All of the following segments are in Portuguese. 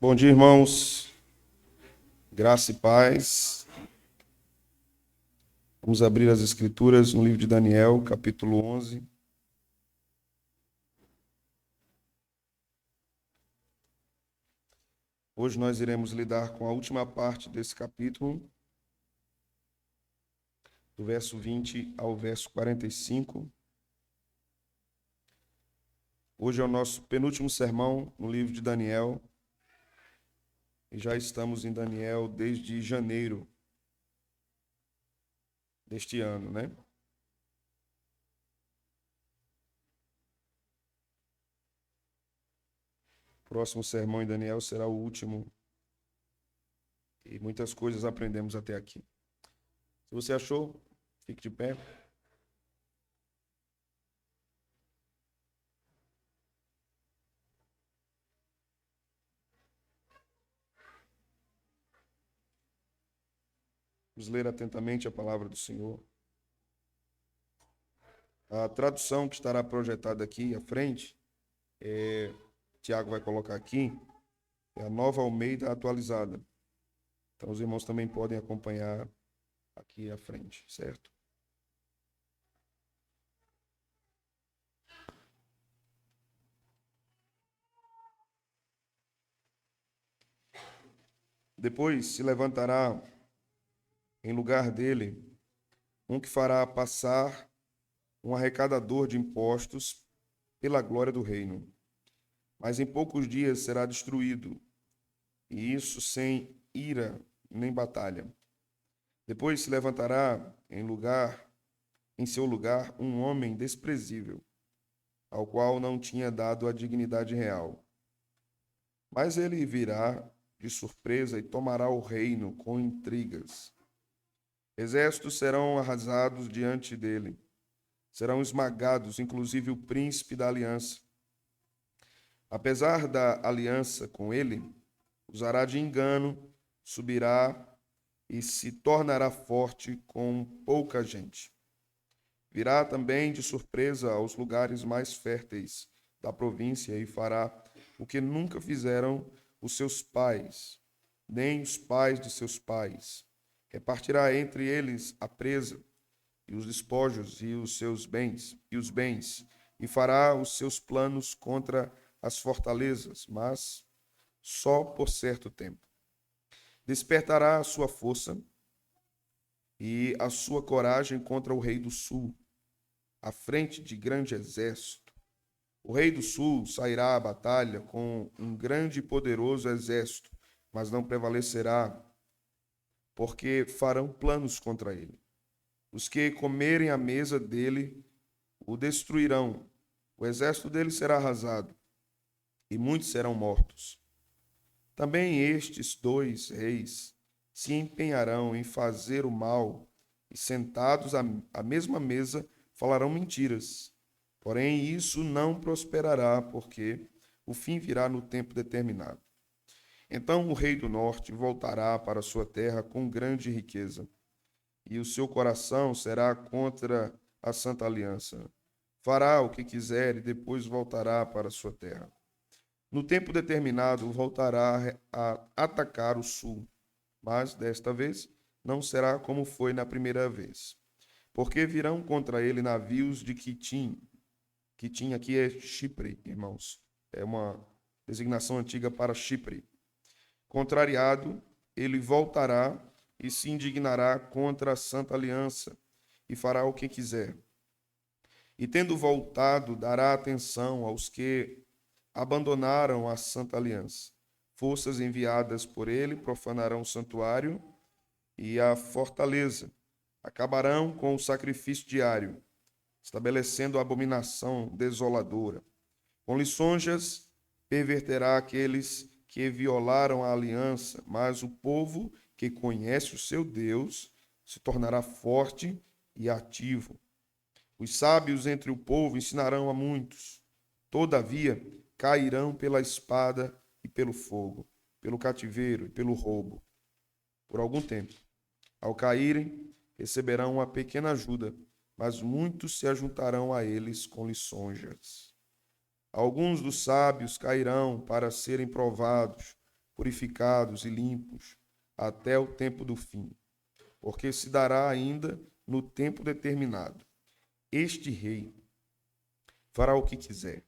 Bom dia, irmãos. Graça e paz. Vamos abrir as Escrituras no livro de Daniel, capítulo 11. Hoje nós iremos lidar com a última parte desse capítulo, do verso 20 ao verso 45. Hoje é o nosso penúltimo sermão no livro de Daniel. E já estamos em Daniel desde janeiro deste ano, né? O próximo sermão em Daniel será o último. E muitas coisas aprendemos até aqui. Se você achou, fique de pé. Vamos ler atentamente a palavra do Senhor. A tradução que estará projetada aqui à frente, Tiago vai colocar aqui, é a Nova Almeida atualizada. Então os irmãos também podem acompanhar aqui à frente, certo? Depois se levantará em lugar dele um que fará passar um arrecadador de impostos pela glória do reino. Mas em poucos dias será destruído, e isso sem ira nem batalha. Depois se levantará em seu lugar, um homem desprezível, ao qual não tinha dado a dignidade real. Mas ele virá de surpresa e tomará o reino com intrigas. Exércitos serão arrasados diante dele, serão esmagados, inclusive o príncipe da aliança. Apesar da aliança com ele, usará de engano, subirá e se tornará forte com pouca gente. Virá também de surpresa aos lugares mais férteis da província e fará o que nunca fizeram os seus pais, nem os pais de seus pais. Repartirá entre eles a presa e os despojos e os seus bens, e fará os seus planos contra as fortalezas, mas só por certo tempo. Despertará a sua força e a sua coragem contra o rei do sul, à frente de grande exército. O rei do sul sairá à batalha com um grande e poderoso exército, mas não prevalecerá, porque farão planos contra ele. Os que comerem à mesa dele o destruirão. O exército dele será arrasado, e muitos serão mortos. Também estes dois reis se empenharão em fazer o mal, e sentados à mesma mesa falarão mentiras. Porém, isso não prosperará, porque o fim virá no tempo determinado. Então o rei do norte voltará para sua terra com grande riqueza, e o seu coração será contra a santa aliança. Fará o que quiser e depois voltará para sua terra. No tempo determinado, voltará a atacar o sul, mas desta vez não será como foi na primeira vez, porque virão contra ele navios de Quitim. Quitim aqui é Chipre, irmãos. É uma designação antiga para Chipre. Contrariado, ele voltará e se indignará contra a santa aliança e fará o que quiser. E tendo voltado, dará atenção aos que abandonaram a santa aliança. Forças enviadas por ele profanarão o santuário e a fortaleza. Acabarão com o sacrifício diário, estabelecendo a abominação desoladora. Com lisonjas, perverterá aqueles que violaram a aliança, mas o povo que conhece o seu Deus se tornará forte e ativo. Os sábios entre o povo ensinarão a muitos. Todavia, cairão pela espada e pelo fogo, pelo cativeiro e pelo roubo, por algum tempo. Ao caírem, receberão uma pequena ajuda, mas muitos se ajuntarão a eles com lisonjas. Alguns dos sábios cairão para serem provados, purificados e limpos, até o tempo do fim, porque se dará ainda no tempo determinado. Este rei fará o que quiser,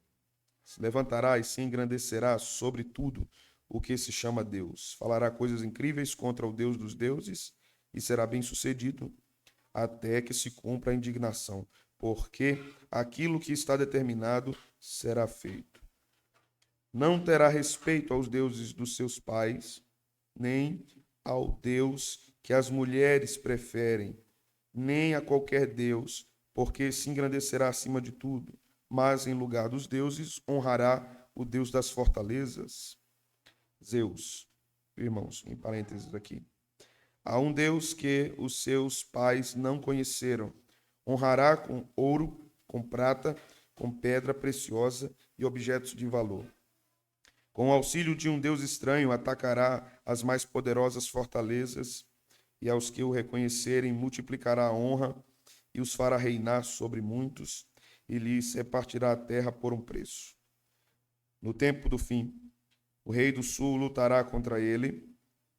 se levantará e se engrandecerá sobre tudo o que se chama Deus. Falará coisas incríveis contra o Deus dos deuses e será bem-sucedido até que se cumpra a indignação, porque aquilo que está determinado será feito. Não terá respeito aos deuses dos seus pais, nem ao Deus que as mulheres preferem, nem a qualquer Deus, porque se engrandecerá acima de tudo, mas em lugar dos deuses honrará o Deus das fortalezas, Zeus. Irmãos, em parênteses aqui. Há um Deus que os seus pais não conheceram. Honrará com ouro, com prata, com pedra preciosa e objetos de valor. Com o auxílio de um Deus estranho, atacará as mais poderosas fortalezas e aos que o reconhecerem multiplicará a honra e os fará reinar sobre muitos e lhes repartirá a terra por um preço. No tempo do fim, o rei do sul lutará contra ele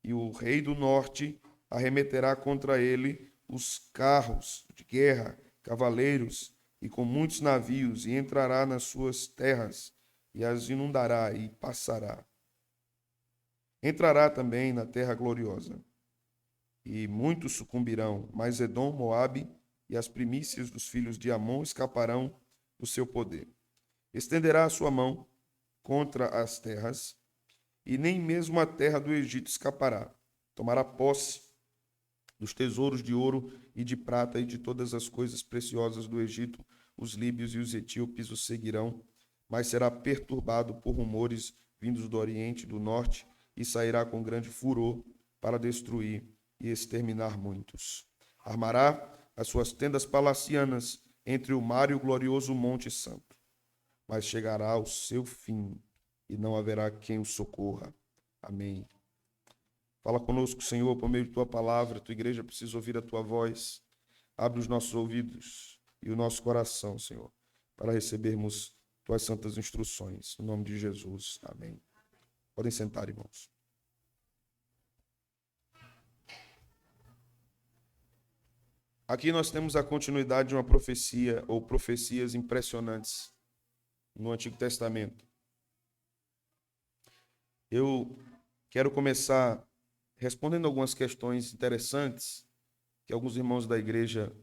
e o rei do norte arremeterá contra ele os carros de guerra, cavaleiros e com muitos navios e entrará nas suas terras e as inundará e passará. Entrará também na terra gloriosa, e muitos sucumbirão, mas Edom, Moabe e as primícias dos filhos de Amon escaparão do seu poder. Estenderá a sua mão contra as terras, e nem mesmo a terra do Egito escapará. Tomará posse dos tesouros de ouro e de prata e de todas as coisas preciosas do Egito. Os líbios e os etíopes o seguirão, mas será perturbado por rumores vindos do Oriente e do Norte, e sairá com grande furor para destruir e exterminar muitos. Armará as suas tendas palacianas entre o mar e o glorioso Monte Santo, mas chegará ao seu fim, e não haverá quem o socorra. Amém. Fala conosco, Senhor, por meio de tua palavra. Tua igreja precisa ouvir a tua voz. Abre os nossos ouvidos e o nosso coração, Senhor, para recebermos tuas santas instruções. Em nome de Jesus. Amém. Podem sentar, irmãos. Aqui nós temos a continuidade de uma profecia ou profecias impressionantes no Antigo Testamento. Eu quero começar respondendo algumas questões interessantes que alguns irmãos da igreja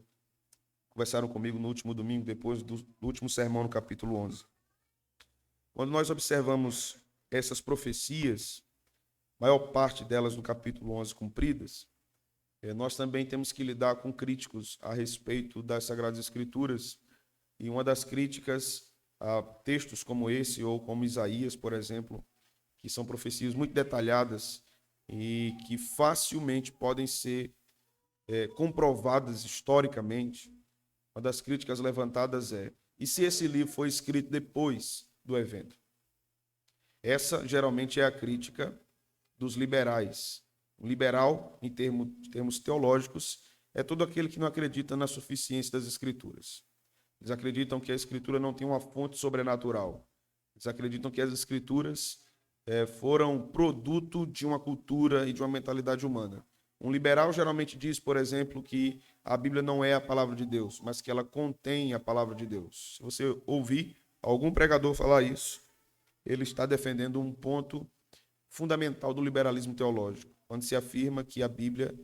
conversaram comigo no último domingo, depois do último sermão no capítulo 11. Quando nós observamos essas profecias, maior parte delas no capítulo 11 cumpridas, nós também temos que lidar com críticos a respeito das Sagradas Escrituras, e uma das críticas a textos como esse, ou como Isaías, por exemplo, que são profecias muito detalhadas e que facilmente podem ser comprovadas historicamente. Uma das críticas levantadas é: e se esse livro foi escrito depois do evento? Essa geralmente é a crítica dos liberais. Um liberal, em termos teológicos, é todo aquele que não acredita na suficiência das Escrituras. Eles acreditam que a Escritura não tem uma fonte sobrenatural. Eles acreditam que as Escrituras foram produto de uma cultura e de uma mentalidade humana. Um liberal geralmente diz, por exemplo, que a Bíblia não é a palavra de Deus, mas que ela contém a palavra de Deus. Se você ouvir algum pregador falar isso, ele está defendendo um ponto fundamental do liberalismo teológico, quando se afirma que a Bíblia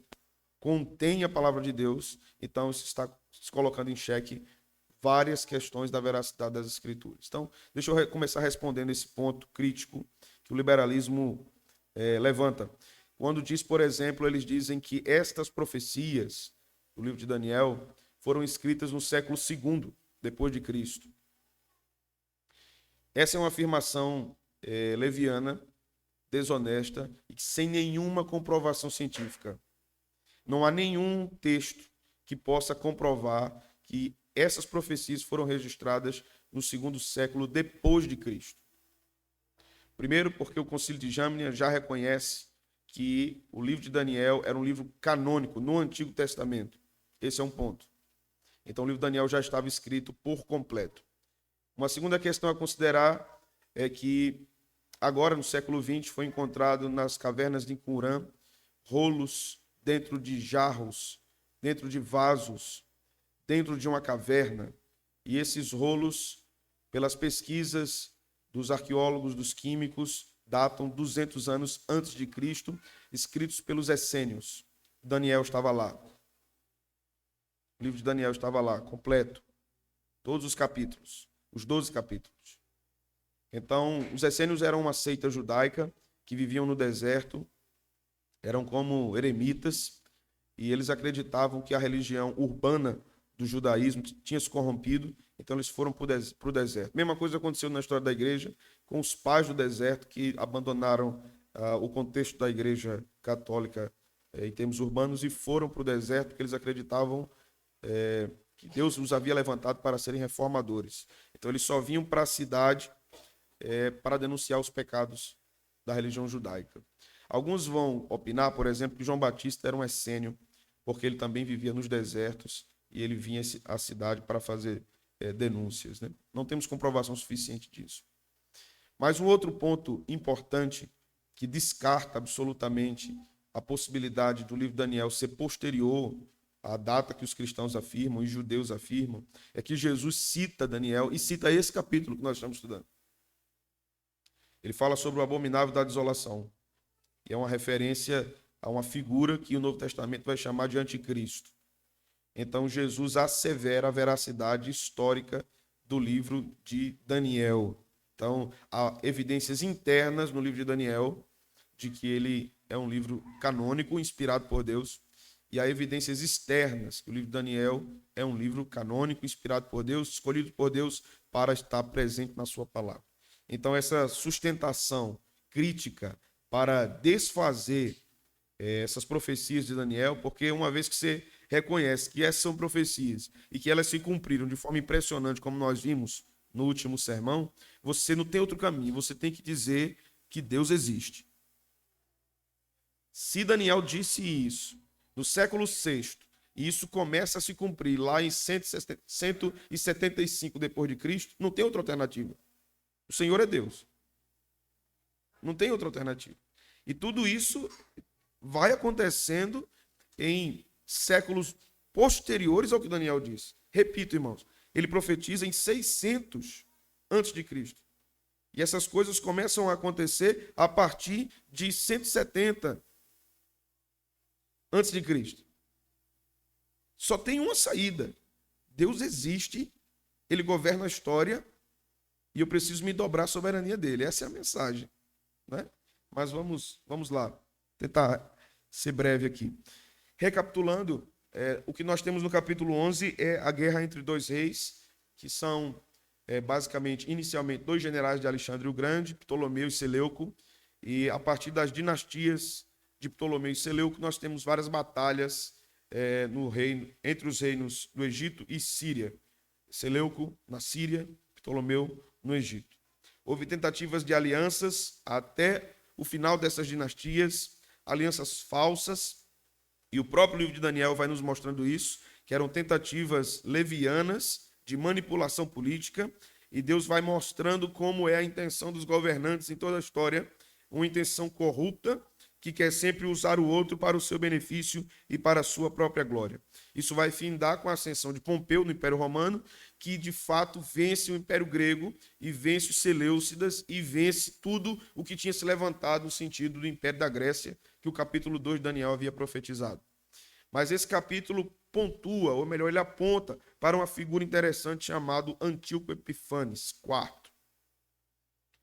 contém a palavra de Deus. Então isso está se colocando em xeque várias questões da veracidade das Escrituras. Então, deixa eu começar respondendo esse ponto crítico que o liberalismo levanta. Quando diz, por exemplo, eles dizem que estas profecias do livro de Daniel foram escritas no século II depois de Cristo. Essa é uma afirmação leviana, desonesta e sem nenhuma comprovação científica. Não há nenhum texto que possa comprovar que essas profecias foram registradas no segundo século depois de Cristo. Primeiro, porque o Concílio de Jamnia já reconhece que o livro de Daniel era um livro canônico no Antigo Testamento. Esse é um ponto. Então, o livro de Daniel já estava escrito por completo. Uma segunda questão a considerar é que agora no século XX foi encontrado nas cavernas de Qumran rolos dentro de jarros, dentro de vasos, dentro de uma caverna. E esses rolos, pelas pesquisas dos arqueólogos, dos químicos, datam 200 anos antes de Cristo, escritos pelos essênios. Daniel estava lá. O livro de Daniel estava lá, completo. Todos os capítulos, os 12 capítulos. Então, os essênios eram uma seita judaica que viviam no deserto, eram como eremitas, e eles acreditavam que a religião urbana do judaísmo tinha se corrompido, então eles foram para o deserto. Mesma coisa aconteceu na história da igreja, com os pais do deserto que abandonaram o contexto da igreja católica em termos urbanos e foram para o deserto porque eles acreditavam que Deus os havia levantado para serem reformadores. Então eles só vinham para a cidade para denunciar os pecados da religião judaica. Alguns vão opinar, por exemplo, que João Batista era um essênio, porque ele também vivia nos desertos e ele vinha à cidade para fazer denúncias, né? Não temos comprovação suficiente disso. Mas um outro ponto importante que descarta absolutamente a possibilidade do livro de Daniel ser posterior à data que os cristãos afirmam e judeus afirmam, é que Jesus cita Daniel e cita esse capítulo que nós estamos estudando. Ele fala sobre o abominável da desolação. E é uma referência a uma figura que o Novo Testamento vai chamar de anticristo. Então, Jesus assevera a veracidade histórica do livro de Daniel. Então, há evidências internas no livro de Daniel de que ele é um livro canônico, inspirado por Deus, e há evidências externas que o livro de Daniel é um livro canônico, inspirado por Deus, escolhido por Deus para estar presente na sua palavra. Então, essa sustentação crítica para desfazer essas profecias de Daniel, porque uma vez que você reconhece que essas são profecias e que elas se cumpriram de forma impressionante, como nós vimos no último sermão, você não tem outro caminho, você tem que dizer que Deus existe. Se Daniel disse isso no século VI, e isso começa a se cumprir lá em 175 depois de Cristo, não tem outra alternativa. O Senhor é Deus. Não tem outra alternativa. E tudo isso vai acontecendo em séculos posteriores ao que Daniel disse. Repito, irmãos, ele profetiza em 600 antes de Cristo. E essas coisas começam a acontecer a partir de 170 antes de Cristo. Só tem uma saída. Deus existe, ele governa a história e eu preciso me dobrar à soberania dele. Essa é a mensagem, né? Mas vamos lá, tentar ser breve aqui. Recapitulando, o que nós temos no capítulo 11 é a guerra entre dois reis, que são basicamente, inicialmente, dois generais de Alexandre o Grande, Ptolomeu e Seleuco, e a partir das dinastias de Ptolomeu e Seleuco, nós temos várias batalhas no reino, entre os reinos do Egito e Síria. Seleuco na Síria, Ptolomeu no Egito. Houve tentativas de alianças até o final dessas dinastias, alianças falsas, e o próprio livro de Daniel vai nos mostrando isso, que eram tentativas levianas de manipulação política, e Deus vai mostrando como é a intenção dos governantes em toda a história, uma intenção corrupta, que quer sempre usar o outro para o seu benefício e para a sua própria glória. Isso vai findar com a ascensão de Pompeu no Império Romano, que de fato vence o Império Grego e vence os Seleucidas e vence tudo o que tinha se levantado no sentido do Império da Grécia, que o capítulo 2 de Daniel havia profetizado. Mas esse capítulo pontua, ou melhor, ele aponta para uma figura interessante chamado Antíoco Epifanes IV.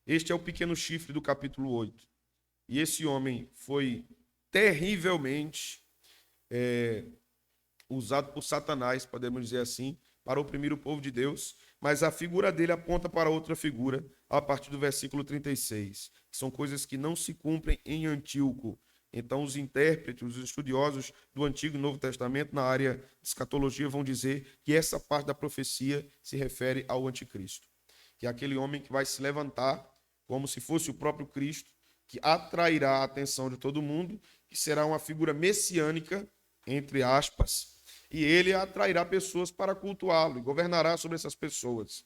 Este é o pequeno chifre do capítulo 8. E esse homem foi terrivelmente usado por Satanás, podemos dizer assim, para oprimir o povo de Deus, mas a figura dele aponta para outra figura a partir do versículo 36. São coisas que não se cumprem em Antíoco. Então, os intérpretes, os estudiosos do Antigo e Novo Testamento, na área de escatologia, vão dizer que essa parte da profecia se refere ao anticristo, que é aquele homem que vai se levantar como se fosse o próprio Cristo, que atrairá a atenção de todo mundo, que será uma figura messiânica, entre aspas, e ele atrairá pessoas para cultuá-lo e governará sobre essas pessoas.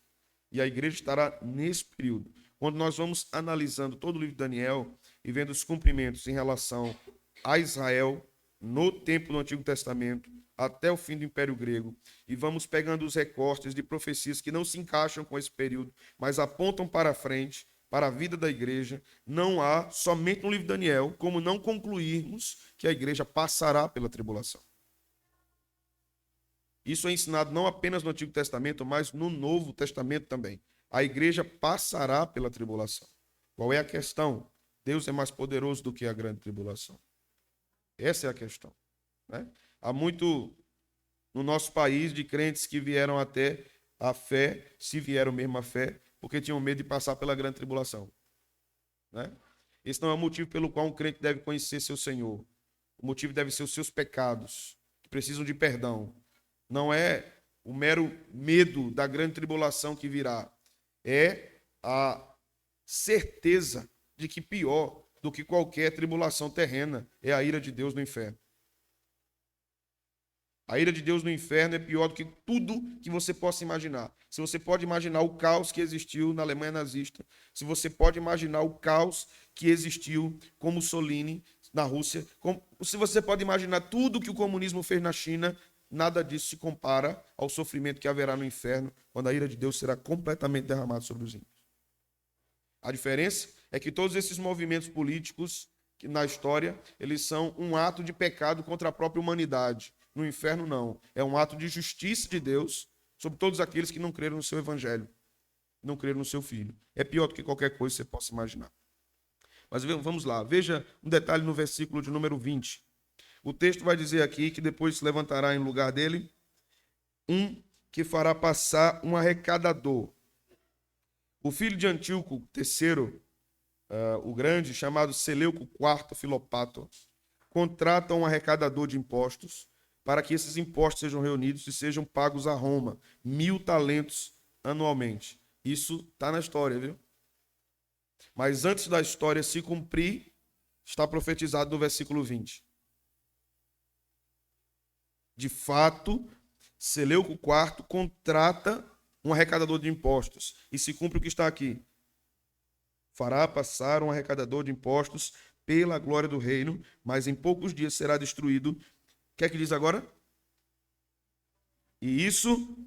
E a igreja estará nesse período, quando nós vamos analisando todo o livro de Daniel e vendo os cumprimentos em relação a Israel no tempo do Antigo Testamento, até o fim do Império Grego, e vamos pegando os recortes de profecias que não se encaixam com esse período, mas apontam para frente, para a vida da igreja, não há, somente no livro de Daniel, como não concluirmos que a igreja passará pela tribulação. Isso é ensinado não apenas no Antigo Testamento, mas no Novo Testamento também. A igreja passará pela tribulação. Qual é a questão? Deus é mais poderoso do que a grande tribulação. Essa é a questão, né? Há muito no nosso país de crentes que vieram até a fé, se vieram mesmo a fé, porque tinham medo de passar pela grande tribulação, né? Esse não é o motivo pelo qual um crente deve conhecer seu Senhor. O motivo deve ser os seus pecados, que precisam de perdão. Não é o mero medo da grande tribulação que virá. É a certeza de que pior do que qualquer tribulação terrena é a ira de Deus no inferno. A ira de Deus no inferno é pior do que tudo que você possa imaginar. Se você pode imaginar o caos que existiu na Alemanha nazista, se você pode imaginar o caos que existiu com Mussolini na Rússia, se você pode imaginar tudo que o comunismo fez na China, nada disso se compara ao sofrimento que haverá no inferno, quando a ira de Deus será completamente derramada sobre os ímpios. A diferença é que todos esses movimentos políticos na história, eles são um ato de pecado contra a própria humanidade. No inferno, não. É um ato de justiça de Deus sobre todos aqueles que não creram no seu evangelho, não creram no seu filho. É pior do que qualquer coisa que você possa imaginar. Mas vamos lá. Veja um detalhe no versículo de número 20. O texto vai dizer aqui que depois se levantará em lugar dele um que fará passar um arrecadador. O filho de Antíoco III, o grande, chamado Seleuco IV Filopator, contrata um arrecadador de impostos para que esses impostos sejam reunidos e sejam pagos a Roma, 1.000 talentos anualmente. Isso está na história, viu? Mas antes da história se cumprir, está profetizado no versículo 20. De fato, Seleuco IV contrata um arrecadador de impostos e se cumpre o que está aqui. Fará passar um arrecadador de impostos pela glória do reino, mas em poucos dias será destruído. O que é que diz agora? E isso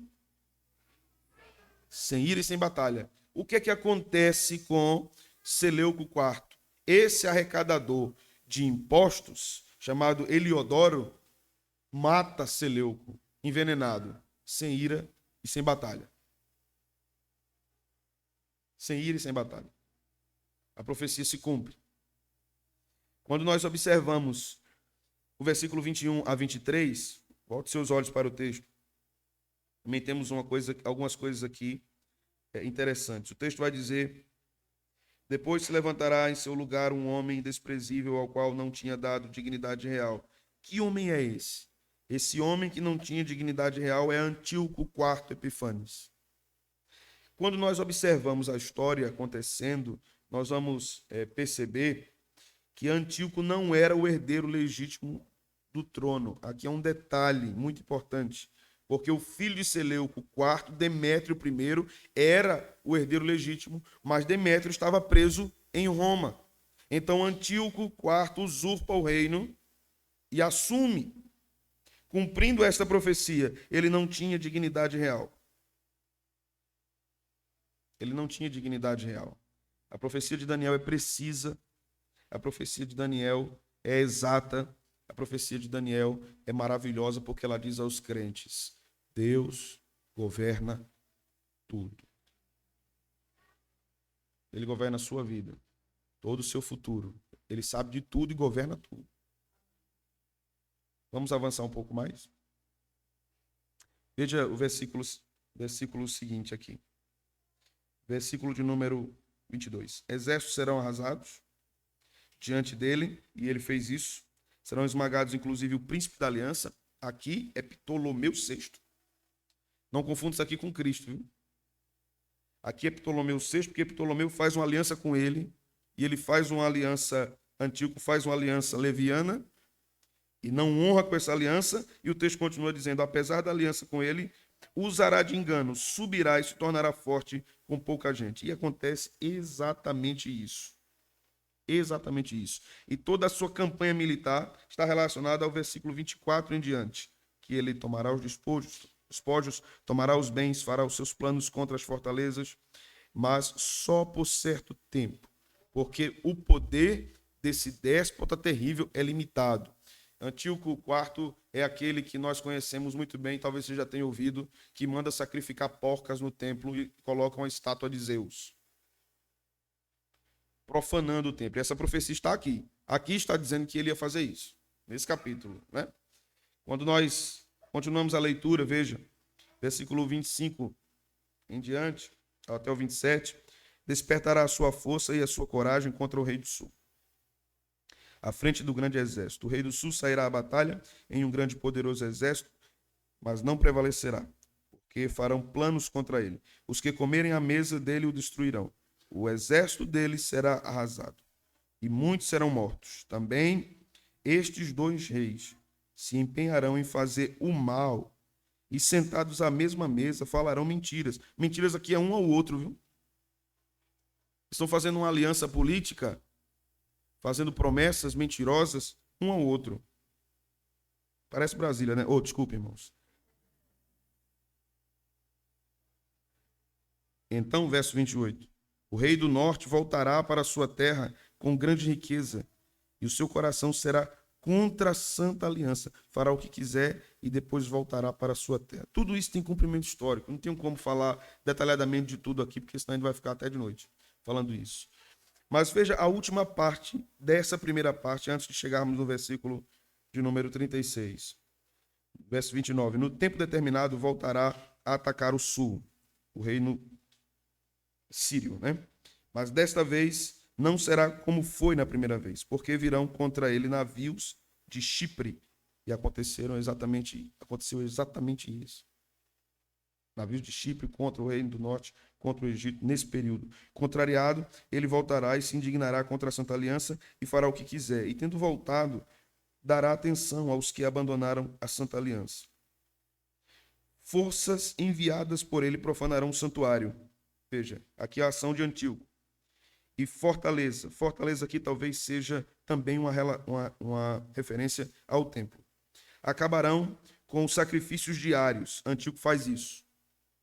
sem ira e sem batalha. O que é que acontece com Seleuco IV? Esse arrecadador de impostos, chamado Heliodoro, mata Seleuco, envenenado, sem ira e sem batalha. Sem ira e sem batalha. A profecia se cumpre. Quando nós observamos o versículo 21 a 23, volte seus olhos para o texto. Também temos algumas coisas aqui interessantes. O texto vai dizer: depois se levantará em seu lugar um homem desprezível ao qual não tinha dado dignidade real. Que homem é esse? Esse homem que não tinha dignidade real é Antíoco IV Epífanes. Quando nós observamos a história acontecendo, nós vamos perceber que Antíoco não era o herdeiro legítimo do trono. Aqui é um detalhe muito importante, porque o filho de Seleuco IV, Demétrio I, era o herdeiro legítimo, mas Demétrio estava preso em Roma. Então Antíoco IV usurpa o reino e assume, cumprindo esta profecia. Ele não tinha dignidade real. Ele não tinha dignidade real. A profecia de Daniel é precisa, a profecia de Daniel é exata, a profecia de Daniel é maravilhosa porque ela diz aos crentes: Deus governa tudo. Ele governa a sua vida, todo o seu futuro. Ele sabe de tudo e governa tudo. Vamos avançar um pouco mais? Veja o versículo seguinte aqui. Versículo de número 22. Exércitos serão arrasados diante dele, e ele fez isso. Serão esmagados, inclusive, o príncipe da aliança. Aqui é Ptolomeu VI. Não confunda isso aqui com Cristo, viu? Aqui é Ptolomeu VI, porque Ptolomeu faz uma aliança com ele, e ele faz uma aliança, Antíoco faz uma aliança leviana, e não honra com essa aliança, e o texto continua dizendo: apesar da aliança com ele, usará de engano, subirá e se tornará forte com pouca gente. E acontece exatamente isso. Exatamente isso. E toda a sua campanha militar está relacionada ao versículo 24 em diante, que ele tomará os despojos, tomará os bens, fará os seus planos contra as fortalezas, mas só por certo tempo, porque o poder desse déspota terrível é limitado. Antíoco IV é aquele que nós conhecemos muito bem, talvez você já tenha ouvido, que manda sacrificar porcas no templo e coloca uma estátua de Zeus, profanando o templo. E essa profecia está aqui. Aqui está dizendo que ele ia fazer isso, nesse capítulo, né? Quando nós continuamos a leitura, veja, versículo 25 em diante, até o 27, despertará a sua força e a sua coragem contra o rei do sul, à frente do grande exército. O rei do sul sairá à batalha em um grande e poderoso exército, mas não prevalecerá, porque farão planos contra ele. Os que comerem à mesa dele o destruirão. O exército dele será arrasado, e muitos serão mortos. Também estes dois reis se empenharão em fazer o mal, e sentados à mesma mesa falarão mentiras. Mentiras aqui é um ao outro, viu? Estão fazendo uma aliança política, fazendo promessas mentirosas um ao outro. Parece Brasília, né? Oh, desculpe, irmãos. Então, verso 28. O rei do norte voltará para a sua terra com grande riqueza, e o seu coração será contra a santa aliança. Fará o que quiser e depois voltará para a sua terra. Tudo isso tem cumprimento histórico. Não tenho como falar detalhadamente de tudo aqui, porque senão a gente vai ficar até de noite falando isso. Mas veja a última parte dessa primeira parte, antes de chegarmos no versículo de número 36. Verso 29. No tempo determinado voltará a atacar o sul, o reino sírio, né? Mas desta vez não será como foi na primeira vez, porque virão contra ele navios de Chipre, e aconteceu exatamente isso. Navios de Chipre contra o reino do norte, contra o Egito, nesse período. Contrariado, ele voltará e se indignará contra a Santa Aliança e fará o que quiser. E tendo voltado, dará atenção aos que abandonaram a Santa Aliança. Forças enviadas por ele profanarão o santuário. Veja, aqui a ação de Antíoco. E fortaleza. Fortaleza aqui talvez seja também uma referência ao templo. Acabarão com os sacrifícios diários. Antíoco faz isso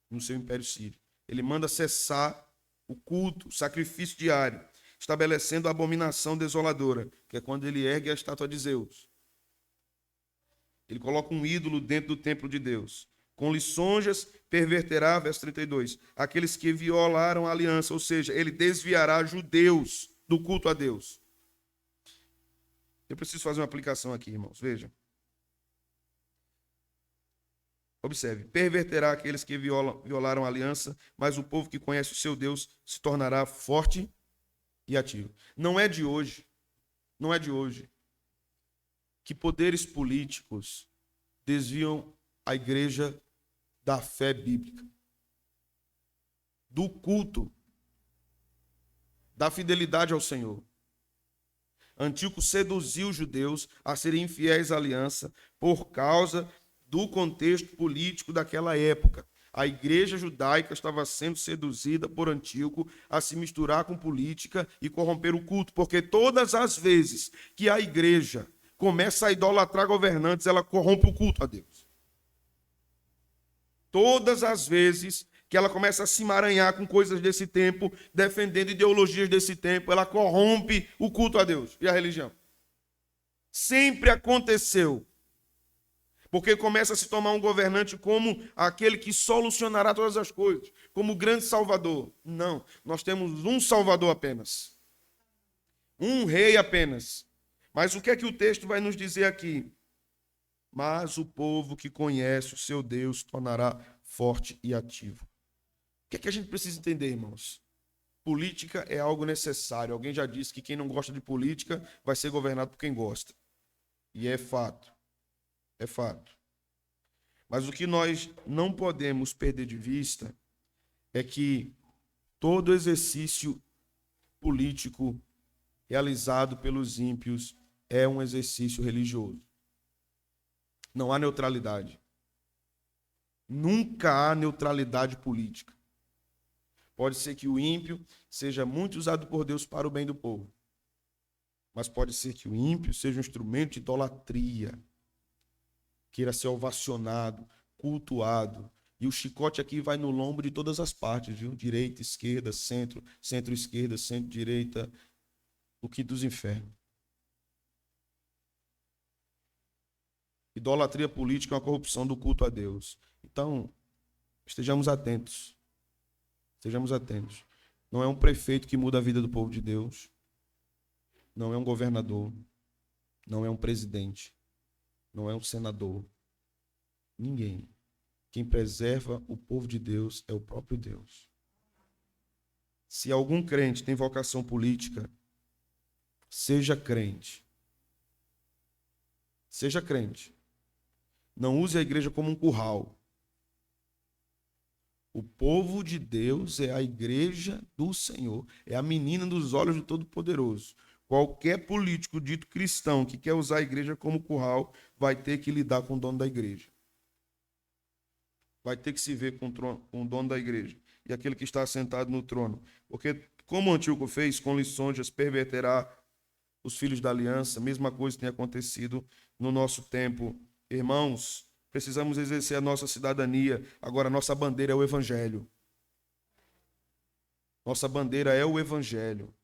no seu Império Sírio. Ele manda cessar o culto, o sacrifício diário, estabelecendo a abominação desoladora, que é quando ele ergue a estátua de Zeus. Ele coloca um ídolo dentro do templo de Deus. Com lisonjas perverterá, verso 32, aqueles que violaram a aliança, ou seja, ele desviará judeus do culto a Deus. Eu preciso fazer uma aplicação aqui, irmãos, vejam. Observe, perverterá aqueles que violaram a aliança, mas o povo que conhece o seu Deus se tornará forte e ativo. Não é de hoje que poderes políticos desviam a igreja da fé bíblica, do culto, da fidelidade ao Senhor. Antíoco seduziu os judeus a serem infiéis à aliança por causa do contexto político daquela época. A igreja judaica estava sendo seduzida por Antíoco a se misturar com política e corromper o culto, porque todas as vezes que a igreja começa a idolatrar governantes, ela corrompe o culto a Deus. Todas as vezes que ela começa a se emaranhar com coisas desse tempo, defendendo ideologias desse tempo, ela corrompe o culto a Deus e a religião. Sempre aconteceu. Porque começa a se tomar um governante como aquele que solucionará todas as coisas, como o grande salvador. Não, nós temos um salvador apenas. Um rei apenas. Mas o que é que o texto vai nos dizer aqui? Mas o povo que conhece o seu Deus tornará forte e ativo. O que é que a gente precisa entender, irmãos? Política é algo necessário. Alguém já disse que quem não gosta de política vai ser governado por quem gosta. E é fato. É fato. Mas o que nós não podemos perder de vista é que todo exercício político realizado pelos ímpios é um exercício religioso. Não há neutralidade. Nunca há neutralidade política. Pode ser que o ímpio seja muito usado por Deus para o bem do povo. Mas pode ser que o ímpio seja um instrumento de idolatria, queira ser ovacionado, cultuado. E o chicote aqui vai no lombo de todas as partes, viu? Direita, esquerda, centro, centro-esquerda, centro-direita, o quinto dos infernos. Idolatria política é uma corrupção do culto a Deus. Então, estejamos atentos. Estejamos atentos. Não é um prefeito que muda a vida do povo de Deus. Não é um governador. Não é um presidente. Não é um senador. Ninguém. Quem preserva o povo de Deus é o próprio Deus. Se algum crente tem vocação política, seja crente. Seja crente. Não use a igreja como um curral. O povo de Deus é a igreja do Senhor. É a menina dos olhos do Todo-Poderoso. Qualquer político dito cristão que quer usar a igreja como curral vai ter que lidar com o dono da igreja. Vai ter que se ver com o dono da igreja e aquele que está sentado no trono. Porque, como o Antíoco fez, com lisonjas perverterá os filhos da aliança. Mesma coisa tem acontecido no nosso tempo. Irmãos, precisamos exercer a nossa cidadania. Agora, nossa bandeira é o Evangelho. Nossa bandeira é o Evangelho.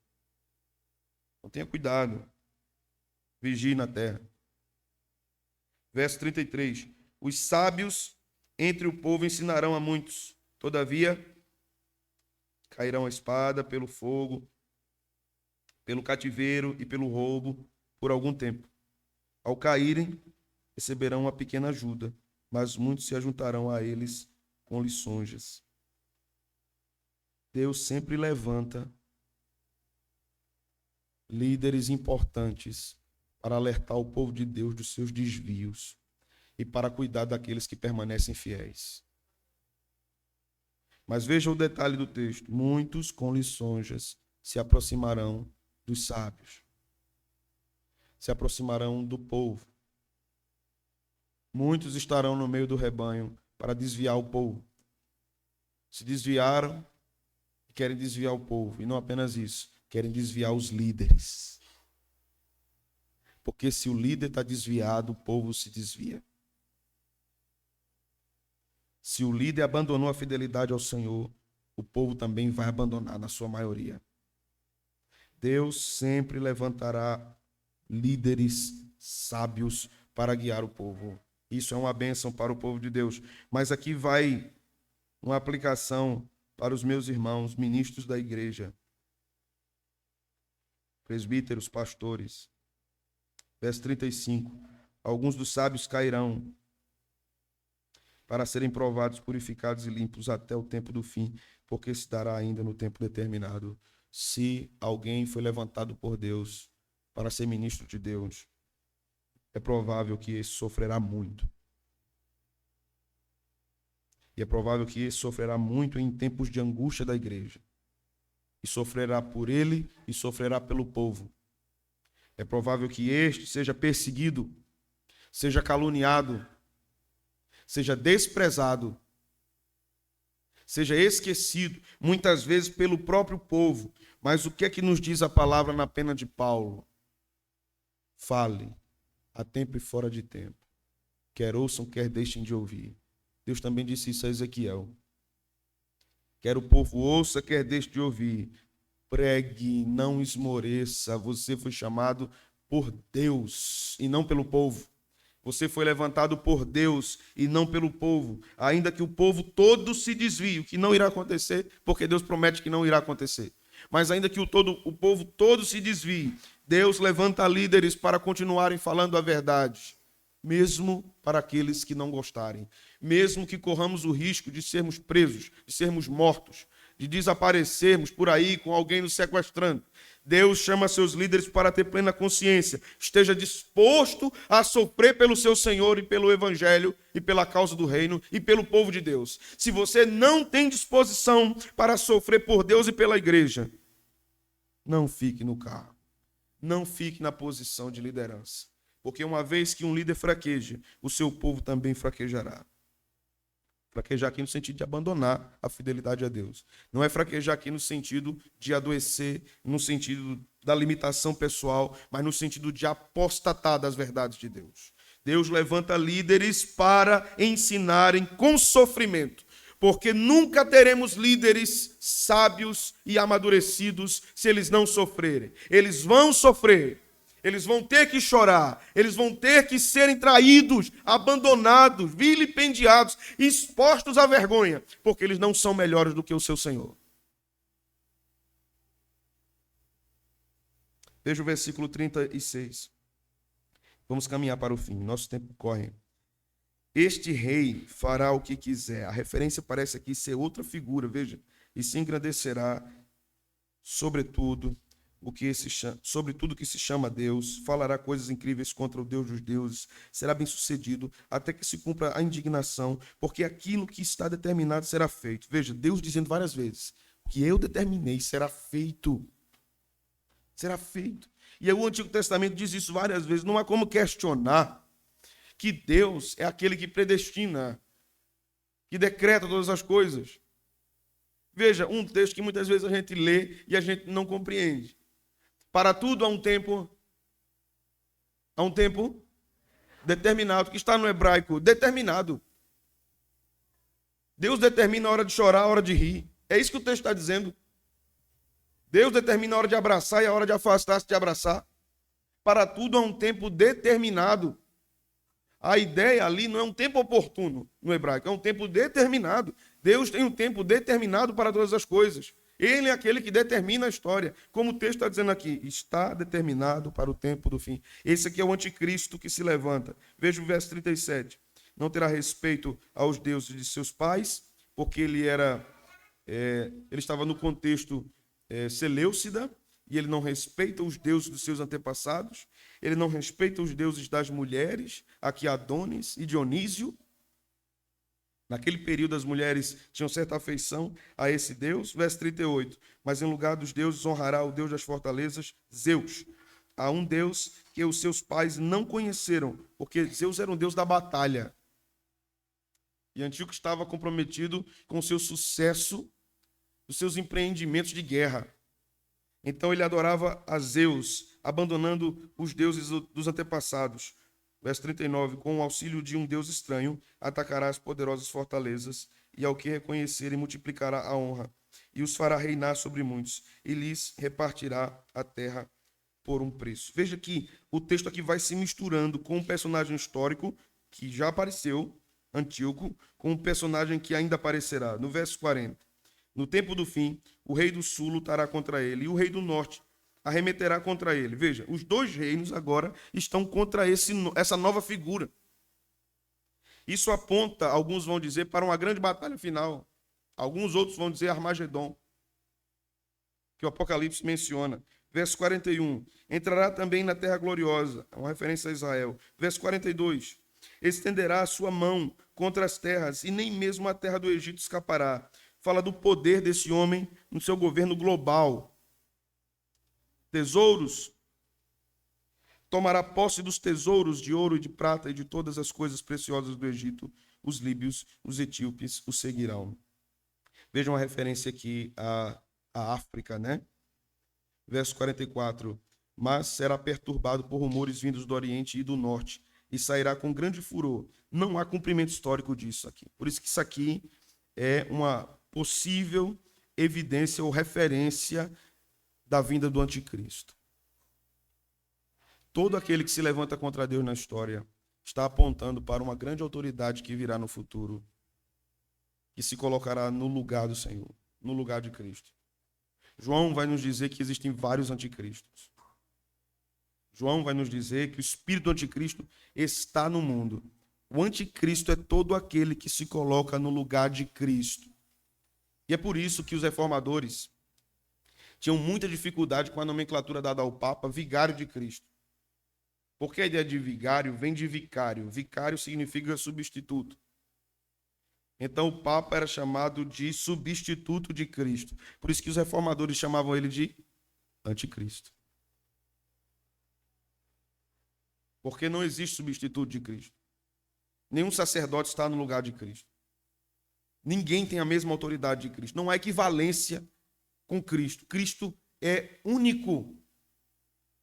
Então, tenha cuidado. Vigie na terra. Verso 33. Os sábios entre o povo ensinarão a muitos. Todavia, cairão a espada pelo fogo, pelo cativeiro e pelo roubo por algum tempo. Ao caírem, receberão uma pequena ajuda, mas muitos se ajuntarão a eles com lisonjas. Deus sempre levanta líderes importantes para alertar o povo de Deus dos seus desvios e para cuidar daqueles que permanecem fiéis. Mas veja o detalhe do texto. Muitos com lisonjas se aproximarão dos sábios. Se aproximarão do povo. Muitos estarão no meio do rebanho para desviar o povo. Se desviaram e querem desviar o povo. E não apenas isso, querem desviar os líderes. Porque se o líder está desviado, o povo se desvia. Se o líder abandonou a fidelidade ao Senhor, o povo também vai abandonar na sua maioria. Deus sempre levantará líderes sábios para guiar o povo. Isso é uma bênção para o povo de Deus. Mas aqui vai uma aplicação para os meus irmãos, ministros da igreja, presbíteros, pastores. Verso 35. Alguns dos sábios cairão para serem provados, purificados e limpos até o tempo do fim, porque se dará ainda no tempo determinado. Se alguém foi levantado por Deus para ser ministro de Deus, é provável que esse sofrerá muito. E é provável que esse sofrerá muito em tempos de angústia da igreja. E sofrerá por ele e sofrerá pelo povo. É provável que este seja perseguido, seja caluniado, seja desprezado, seja esquecido, muitas vezes pelo próprio povo. Mas o que é que nos diz a palavra na pena de Paulo? Fale, a tempo e fora de tempo. Quer ouçam, quer deixem de ouvir. Deus também disse isso a Ezequiel. Quer o povo ouça, quer deixe de ouvir. Pregue, não esmoreça. Você foi chamado por Deus e não pelo povo. Você foi levantado por Deus e não pelo povo. Ainda que o povo todo se desvie, o que não irá acontecer, porque Deus promete que não irá acontecer. Mas ainda que o povo todo se desvie, Deus levanta líderes para continuarem falando a verdade. Mesmo para aqueles que não gostarem. Mesmo que corramos o risco de sermos presos, de sermos mortos, de desaparecermos por aí com alguém nos sequestrando. Deus chama seus líderes para ter plena consciência. Esteja disposto a sofrer pelo seu Senhor e pelo Evangelho e pela causa do reino e pelo povo de Deus. Se você não tem disposição para sofrer por Deus e pela igreja, não fique no carro. Não fique na posição de liderança. Porque uma vez que um líder fraqueje, o seu povo também fraquejará. Fraquejar aqui no sentido de abandonar a fidelidade a Deus. Não é fraquejar aqui no sentido de adoecer, no sentido da limitação pessoal, mas no sentido de apostatar das verdades de Deus. Deus levanta líderes para ensinarem com sofrimento, porque nunca teremos líderes sábios e amadurecidos se eles não sofrerem. Eles vão sofrer. Eles vão ter que chorar, eles vão ter que serem traídos, abandonados, vilipendiados, expostos à vergonha, porque eles não são melhores do que o seu Senhor. Veja o versículo 36. Vamos caminhar para o fim, nosso tempo corre. Este rei fará o que quiser. A referência parece aqui ser outra figura, veja, e se engrandecerá sobretudo sobre tudo que se chama Deus, falará coisas incríveis contra o Deus dos deuses, será bem-sucedido até que se cumpra a indignação, porque aquilo que está determinado será feito. Veja, Deus dizendo várias vezes, o que eu determinei será feito. Será feito. E o Antigo Testamento diz isso várias vezes, não há como questionar que Deus é aquele que predestina, que decreta todas as coisas. Veja, um texto que muitas vezes a gente lê e a gente não compreende. Para tudo há um tempo determinado, que está no hebraico, determinado. Deus determina a hora de chorar, a hora de rir. É isso que o texto está dizendo. Deus determina a hora de abraçar e a hora de afastar-se de abraçar. Para tudo há um tempo determinado. A ideia ali não é um tempo oportuno no hebraico, é um tempo determinado. Deus tem um tempo determinado para todas as coisas. Ele é aquele que determina a história. Como o texto está dizendo aqui, está determinado para o tempo do fim. Esse aqui é o anticristo que se levanta. Veja o verso 37. Não terá respeito aos deuses de seus pais, porque ele estava no contexto seleucida, e ele não respeita os deuses dos seus antepassados. Ele não respeita os deuses das mulheres, aqui Adonis e Dionísio. Naquele período, as mulheres tinham certa afeição a esse Deus. Verso 38. Mas em lugar dos deuses, honrará o Deus das fortalezas, Zeus. Há um Deus que os seus pais não conheceram, porque Zeus era um Deus da batalha. E Antíoco estava comprometido com o seu sucesso, os seus empreendimentos de guerra. Então ele adorava a Zeus, abandonando os deuses dos antepassados. Verso 39, com o auxílio de um Deus estranho, atacará as poderosas fortalezas, e ao que reconhecerem multiplicará a honra, e os fará reinar sobre muitos, e lhes repartirá a terra por um preço. Veja que o texto aqui vai se misturando com um personagem histórico que já apareceu, Antíoco, com um personagem que ainda aparecerá. No verso 40, no tempo do fim, o rei do sul lutará contra ele, e o rei do norte arremeterá contra ele. Veja, os dois reinos agora estão contra essa nova figura. Isso aponta, alguns vão dizer, para uma grande batalha final. Alguns outros vão dizer Armagedon, que o Apocalipse menciona. Verso 41, entrará também na terra gloriosa, é uma referência a Israel. Verso 42, estenderá a sua mão contra as terras, e nem mesmo a terra do Egito escapará. Fala do poder desse homem no seu governo global. Tesouros, tomará posse dos tesouros de ouro e de prata e de todas as coisas preciosas do Egito. Os líbios, os etíopes o seguirão. Vejam a referência aqui à África, né? Verso 44. Mas será perturbado por rumores vindos do Oriente e do Norte, e sairá com grande furor. Não há cumprimento histórico disso aqui. Por isso que isso aqui é uma possível evidência ou referência da vinda do anticristo. Todo aquele que se levanta contra Deus na história está apontando para uma grande autoridade que virá no futuro, que se colocará no lugar do Senhor, no lugar de Cristo. João vai nos dizer que existem vários anticristos. João vai nos dizer que o espírito do anticristo está no mundo. O anticristo é todo aquele que se coloca no lugar de Cristo. E é por isso que os reformadores tinham muita dificuldade com a nomenclatura dada ao Papa, vigário de Cristo. Porque a ideia de vigário vem de vicário. Vicário significa substituto. Então o Papa era chamado de substituto de Cristo. Por isso que os reformadores chamavam ele de anticristo. Porque não existe substituto de Cristo. Nenhum sacerdote está no lugar de Cristo. Ninguém tem a mesma autoridade de Cristo. Não há equivalência com Cristo. Cristo é único,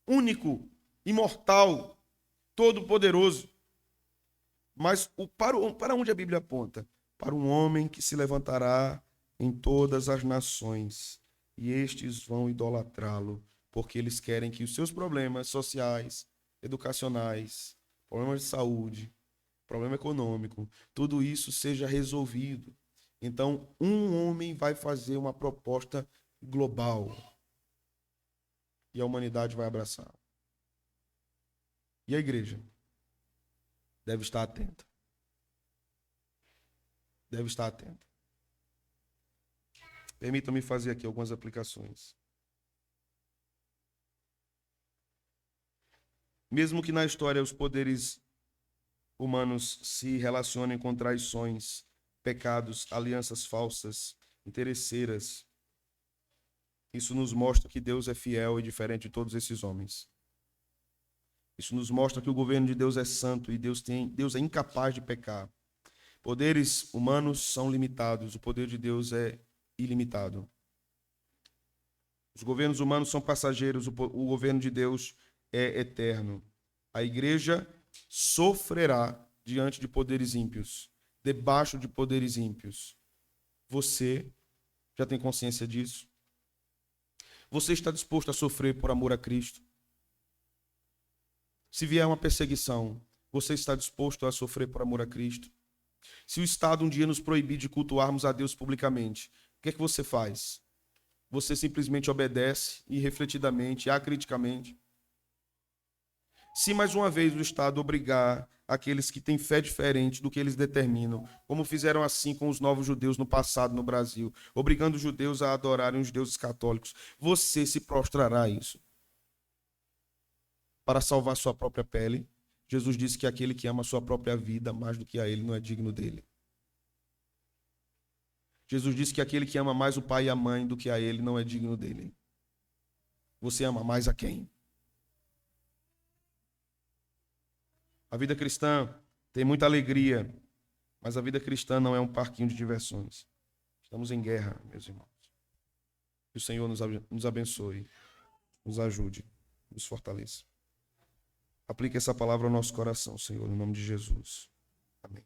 único, imortal, todo-poderoso. Mas para onde a Bíblia aponta? Para um homem que se levantará em todas as nações, e estes vão idolatrá-lo, porque eles querem que os seus problemas sociais, educacionais, problemas de saúde, problema econômico, tudo isso seja resolvido. Então, um homem vai fazer uma proposta global e a humanidade vai abraçar. E a igreja deve estar atenta. Deve estar atenta. Permita-me fazer aqui algumas aplicações. Mesmo que na história os poderes humanos se relacionem com traições, pecados, alianças falsas, interesseiras, isso nos mostra que Deus é fiel e diferente de todos esses homens. Isso nos mostra que o governo de Deus é santo e Deus é incapaz de pecar. Poderes humanos são limitados, o poder de Deus é ilimitado. Os governos humanos são passageiros, o governo de Deus é eterno. A igreja sofrerá diante de poderes ímpios, debaixo de poderes ímpios. Você já tem consciência disso? Você está disposto a sofrer por amor a Cristo? Se vier uma perseguição, você está disposto a sofrer por amor a Cristo? Se o Estado um dia nos proibir de cultuarmos a Deus publicamente, o que é que você faz? Você simplesmente obedece irrefletidamente, acriticamente? Se mais uma vez o Estado obrigar aqueles que têm fé diferente do que eles determinam, como fizeram assim com os novos judeus no passado no Brasil, obrigando os judeus a adorarem os deuses católicos, você se prostrará a isso? Para salvar sua própria pele, Jesus disse que aquele que ama a sua própria vida mais do que a ele não é digno dele. Jesus disse que aquele que ama mais o pai e a mãe do que a ele não é digno dele. Você ama mais a quem? A vida cristã tem muita alegria, mas a vida cristã não é um parquinho de diversões. Estamos em guerra, meus irmãos. Que o Senhor nos abençoe, nos ajude, nos fortaleça. Aplique essa palavra ao nosso coração, Senhor, em nome de Jesus. Amém.